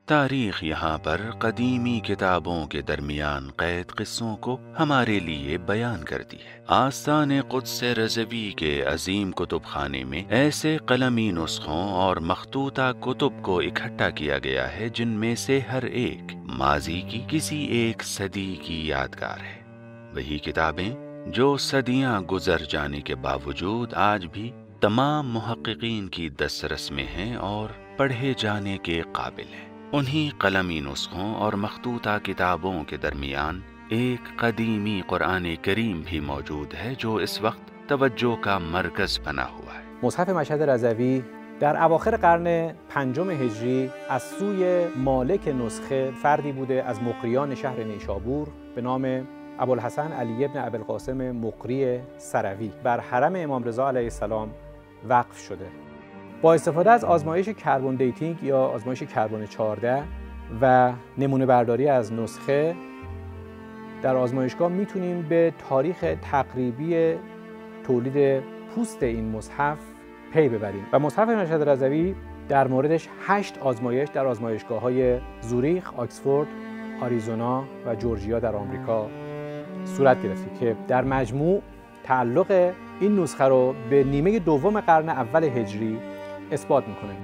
तारीख यहाँ पर कदीमी किताबों के दरमियान कैद किस्सों को हमारे लिए बयान करती है। आस्तान कुद्स रज़वी के अजीम कुतुब खाने में ऐसे कलमी नुस्खों और मखतूता कुतुब को इकट्ठा किया गया है जिनमें से हर एक माजी की किसी एक सदी की यादगार है। वही किताबें जो सदियां गुजर जाने के बावजूद आज भी तमाम मुहक्किकीन की दस्तरस में हैं और पढ़े जाने के काबिल हैं। उन्हीं कलमी नुस्खों और मखतूता किताबों के दरमियान एक कदीमी कुरान करीम भी मौजूद है जो इस वक्त तवज्जो का मरकज बना हुआ है। مصحف مشهد رضوی در اواخر قرن پنجم هجری از سوی مالک نسخه فردی بوده از مقریان شهر نیشابور به نام ابوالحسن علی ابن ابوالقاسم مقری سروی بر حرم امام رضا علیه السلام وقف شده. با استفاده از آزمایش کربن دیتینگ یا آزمایش کربن 14 و نمونه برداری از نسخه در آزمایشگاه میتونیم به تاریخ تقریبی تولید پوست این مصحف پی ببریم و مصحف مشهد رضوی در موردش 8 آزمایش در آزمایشگاه‌های زوریخ، آکسفورد، آریزونا و جورجیا در آمریکا صورت گرفته که در مجموع تعلق این نسخه رو به نیمه دوم قرن اول هجری اثبات میکنه.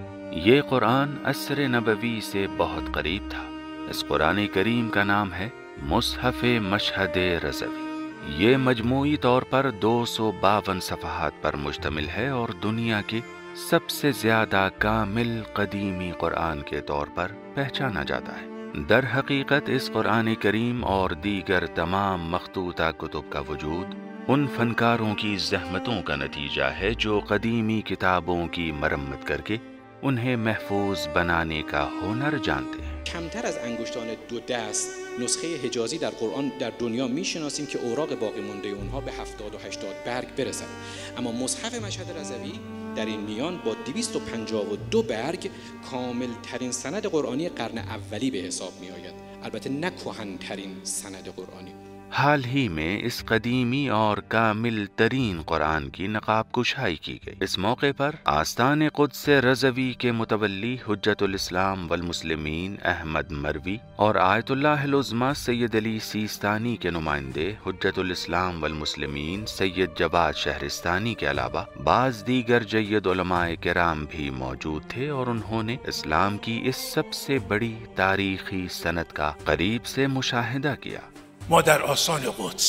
ये कुरान असर नबवी से बहुत करीब था। इस कुरान करीम का नाम है मुसहफ मशहद रज़वी। ये मजमूई तौर पर 252 सफ़हात पर मुश्तमिल है और दुनिया के सबसे ज्यादा कामिल कदीमी कुरान के तौर पर पहचाना जाता है। दर हकीकत इस कुरान करीम और दीगर तमाम मखतूता कुतुब का वजूद उन फनकारों की जहमतों का नतीजा है जो कदीमी किताबों की मरम्मत करके उन्हें महफूज बनाने का हुनर जानते हैं। کمتر از انگشتان دو دست نسخه حجازی در قرآن در دنیا میشناسیم که اوراق باقی مانده اونها به 70 و 80 برگ برسد، اما مصحف مشهد رضوی در این میان با 252 برگ کامل ترین سند قرآنی قرن اولی به حساب می آید، البته نه کهن‌ترین سند قرآنی। हाल ही में इस कदीमी और कामिल तरीन कुरान की नकाब कुशाई की गई। इस मौके पर आस्तान कुद्स रज़वी के मुतवल्ली हुज्जतुल इस्लाम वल मुस्लिमीन अहमद मरवी और आयतुल्लाह उज़्मा सैयद अली सीस्तानी के नुमाइंदे हुज्जतुल इस्लाम वल मुस्लिमीन सैयद जवाद शहरिस्तानी के अलावा बाज़ दीगर जय्यद उलमाए किराम भी मौजूद थे और उन्होंने इस्लाम की इस सबसे बड़ी तारीखी सनद का करीब से मुशाहिदा किया। ما در آستان قدس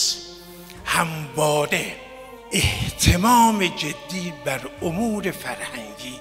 همواره اهتمام جدی بر امور فرهنگی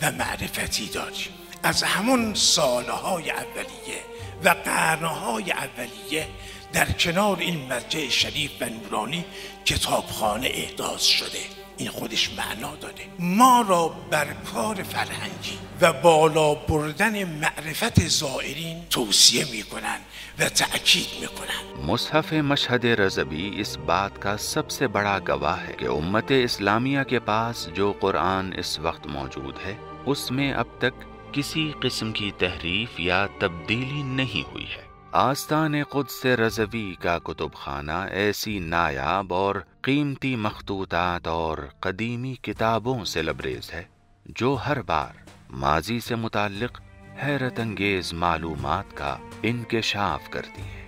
و معرفتی داریم. از همون سالهای اولیه و قرنهای اولیه در کنار این مرجع شریف و نورانی کتابخانه احداث شده. این خودش معنا داره. ما را بر کار فرهنگی و بالا بردن معرفت زائرین توصیه میکنن و تأکید میکنن। मुसहफ मशहद रज़वी इस बात का सबसे बड़ा गवाह है कि उम्मत इस्लामिया के पास जो कुरान इस वक्त मौजूद है उसमें अब तक किसी किस्म की तहरीफ या तब्दीली नहीं हुई है। आस्तान कुद्स रज़वी का कुतुब खाना ऐसी नायाब और कीमती मखतूतात और कदीमी किताबों से लबरेज है जो हर बार माजी से मुताल्लिक हैरत अंगेज मालूमात का इंकशाफ करती है।